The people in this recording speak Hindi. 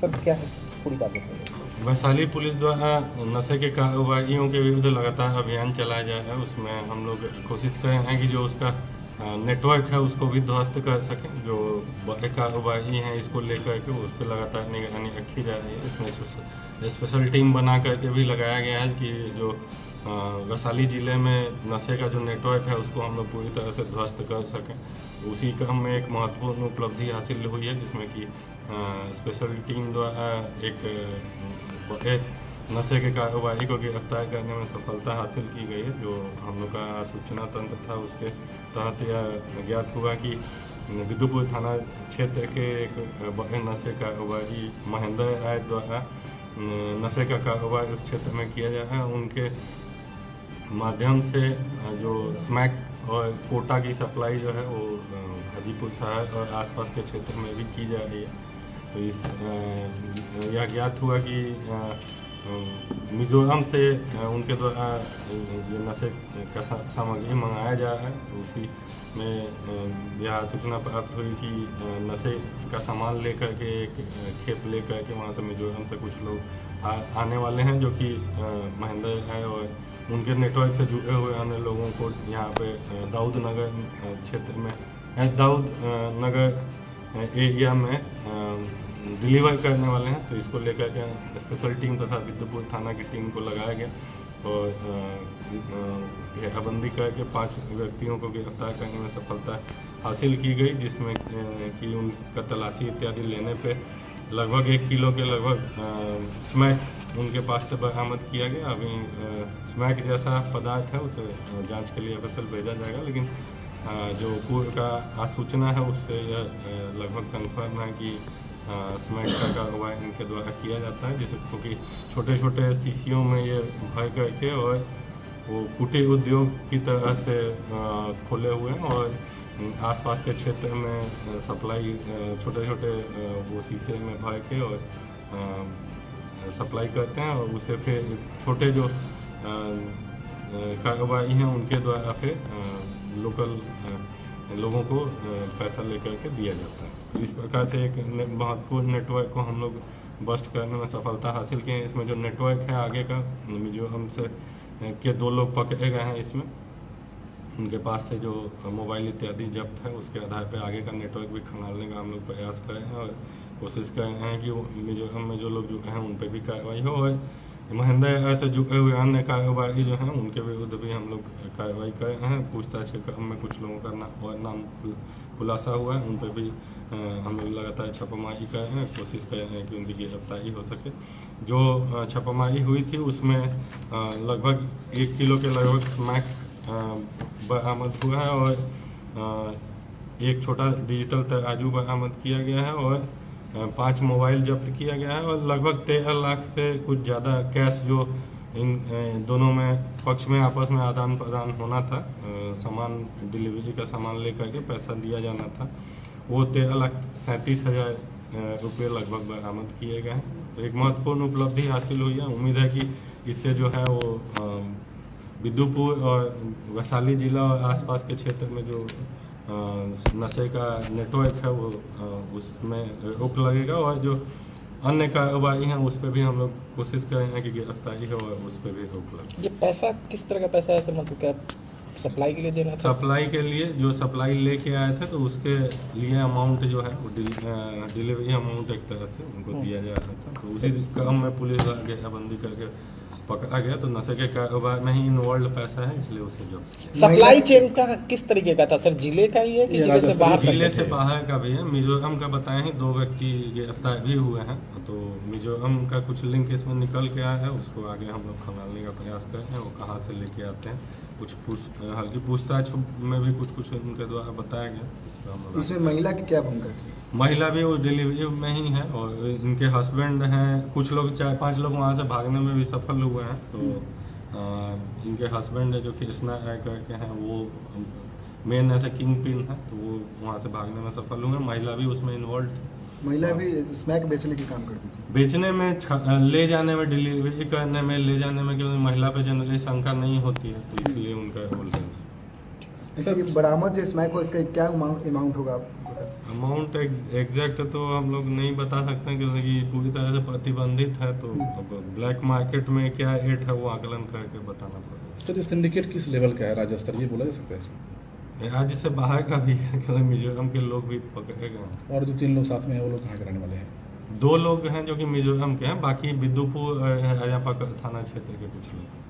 मकसद क्या है, पूरी बात बताइए। वैशाली पुलिस द्वारा नशे के कारोबारियों के विरुद्ध लगातार अभियान चलाया जा रहा है। उसमें हम लोग कोशिश कर रहे हैं कि जो उसका नेटवर्क है उसको भी ध्वस्त कर सकें। जो बड़े कारोबारी हैं इसको लेकर के उस पर लगातार निगरानी रखी जा रही है। इसमें स्पेशल टीम बना करके भी लगाया गया है कि जो वैशाली ज़िले में नशे का जो नेटवर्क है उसको हम लोग पूरी तरह से ध्वस्त कर सकें। उसी क्रम में एक महत्वपूर्ण उपलब्धि हासिल हुई है, जिसमें कि स्पेशल टीम द्वारा एक बड़े नशे के कारोबारी को गिरफ्तार करने में सफलता हासिल की गई है। जो हम लोग का सूचना तंत्र था उसके तहत यह ज्ञात हुआ कि विदुपुर थाना क्षेत्र के एक बड़े नशे कारोबारी महेंद्र राय द्वारा नशे का कारोबार उस क्षेत्र में किया जा रहा है। उनके माध्यम से जो स्मैक और कोटा की सप्लाई जो है वो हाजीपुर शहर और आसपास के क्षेत्र में भी की जा रही है। तो इस यह ज्ञात हुआ कि मिजोरम से उनके द्वारा ये नशे का सामग्री मंगाया जा रहा है। तो उसी में यह सूचना प्राप्त हुई कि नशे का सामान लेकर के एक खेप लेकर के वहाँ से मिजोरम से कुछ लोग आने वाले हैं, जो कि महेंद्र है और उनके नेटवर्क से जुड़े हुए अन्य लोगों को यहाँ पे दाऊद नगर क्षेत्र में दाऊद नगर एरिया में डिलीवर करने वाले हैं। तो इसको लेकर के स्पेशल टीम तथा विदुपुर थाना की टीम को लगाया गया और घेराबंदी करके 5 व्यक्तियों को गिरफ्तार करने में सफलता हासिल की गई, जिसमें कि उनका तलाशी इत्यादि लेने पे लगभग 1 किलो के लगभग स्मैक उनके पास से बरामद किया गया। अभी स्मैक जैसा पदार्थ है उसे जांच के लिए FSL भेजा जाएगा, लेकिन जो पूर्व का आसूचना है उससे यह लगभग कन्फर्म है कि स्मैक का कारोबार इनके द्वारा किया जाता है, जिसे क्योंकि छोटे छोटे शीशियों में ये भर करके और वो कुटीर उद्योग की तरह से खोले हुए हैं और आसपास के क्षेत्र में सप्लाई छोटे छोटे वो शीशे में भर के और सप्लाई करते हैं और उसे फिर छोटे जो कारोबारी हैं उनके द्वारा फिर लोकल लोगों को पैसा लेकर के दिया जाता है। तो इस प्रकार से एक महत्वपूर्ण नेटवर्क को हम लोग बस्ट करने में सफलता हासिल की है। इसमें जो नेटवर्क है आगे का जो हमसे के 2 लोग पकड़े गए हैं, इसमें उनके पास से जो मोबाइल इत्यादि जब्त है उसके आधार पर आगे का नेटवर्क भी खंगालने का हम लोग प्रयास कर रहे हैं और कोशिश कर रहे हैं कि मिजोरम में जो लोग जुड़े हैं उन पर भी कार्रवाई हो और महेंद्र से जुड़े हुए अन्य कारोबारी जो हैं उनके विरुद्ध भी हम लोग कार्रवाई कर रहे हैं। पूछताछ के क्रम में कुछ लोगों का नाम खुलासा हुआ है, उन पर भी हम लोग लगातार छापामारी कर रहे हैं, कोशिश कर रहे हैं कि उनकी गिरफ्तारी हो सके। जो छापामारी हुई थी उसमें लगभग 1 किलो के लगभग स्मैक बरामद हुआ है और एक छोटा डिजिटल तराजू बरामद किया गया है और 5 मोबाइल जब्त किया गया है और लगभग 13 लाख से कुछ ज़्यादा कैश जो इन दोनों में पक्ष में आपस में आदान प्रदान होना था, सामान डिलीवरी का सामान लेकर के पैसा दिया जाना था, वो 13,37,000 रुपये लगभग बरामद किए गए हैं। तो एक महत्वपूर्ण उपलब्धि हासिल हुई है। उम्मीद है कि इससे जो है वो विदुपुर और वैशाली जिला और आसपास के क्षेत्र में जो नशे का नेटवर्क है वो उसमें रोक लगेगा और जो अन्य कारोबारी हैं उस पर भी हम लोग कोशिश करेंगे कि गिरफ्तारी हो और उस पर भी रोक लगे। ये पैसा किस तरह का पैसा है सर, मतलब क्या सप्लाई के लिए देना था? सप्लाई के लिए जो सप्लाई लेके आए थे तो उसके लिए अमाउंट जो है वो डिलीवरी अमाउंट एक तरह से उनको दिया जा रहा था। तो उसी क्रम में पुलिस द्वारा घेराबंदी करके पकड़ा गया। तो नशे के कारोबार में ही इन्वॉल्व पैसा है, इसलिए उसे जो सप्लाई चेन का किस तरीके का था सर, जिले का ही है कि जिले से बाहर? जिले से बाहर का भी है। मिजोरम का बताएं ही 2 व्यक्ति गिरफ्तार भी हुए हैं। तो मिजोरम का कुछ लिंक इसमें निकल के आया है, उसको आगे हम लोग खंगालने का प्रयास कर रहे हैं। वो कहाँ से लेके आते हैं, कुछ हल्की पूछताछ में भी कुछ उनके द्वारा बताया गया। इसमें महिला की क्या भूमिका थी? महिला भी वो डिलीवरी में ही है और इनके हस्बैंड हैं। कुछ लोग 4-5 लोग वहाँ से भागने में भी सफल हुए हैं। तो इनके हस्बैंड जो कृष्णा करके हैं वो मेन ऐसा किंग पिन है, तो वो वहाँ से भागने में सफल हुए। महिला भी उसमें इन्वॉल्व थी। महिला भी स्मैक बेचने के काम करती थी? बेचने में, ले जाने में, डिलीवरी करने में, ले जाने में, क्योंकि महिला पे जनरली शंका नहीं होती है तो इसलिए उनका रोल है। बरामद जो स्मैक हो इसका क्या अमाउंट होगा? का? अमाउंट एग्जैक्ट तो हम लोग नहीं बता सकते हैं क्योंकि ये पूरी तरह से प्रतिबंधित है, तो अब ब्लैक मार्केट में क्या रेट है वो आकलन करके बताना पड़ेगा। सर, ये सिंडिकेट किस लेवल का है, राज्य स्तरीय बोला जा सकता है इसमें? राज्य से बाहर का भी है, क्योंकि मिजोरम के लोग भी पकड़े गए हैं। और जो 3 लोग साथ में हैं वो लोग कहाँ के रहने वाले हैं? 2 लोग हैं जो कि मिजोरम के हैं, बाकी बिदुपुर अजापा थाना क्षेत्र के कुछ लोग।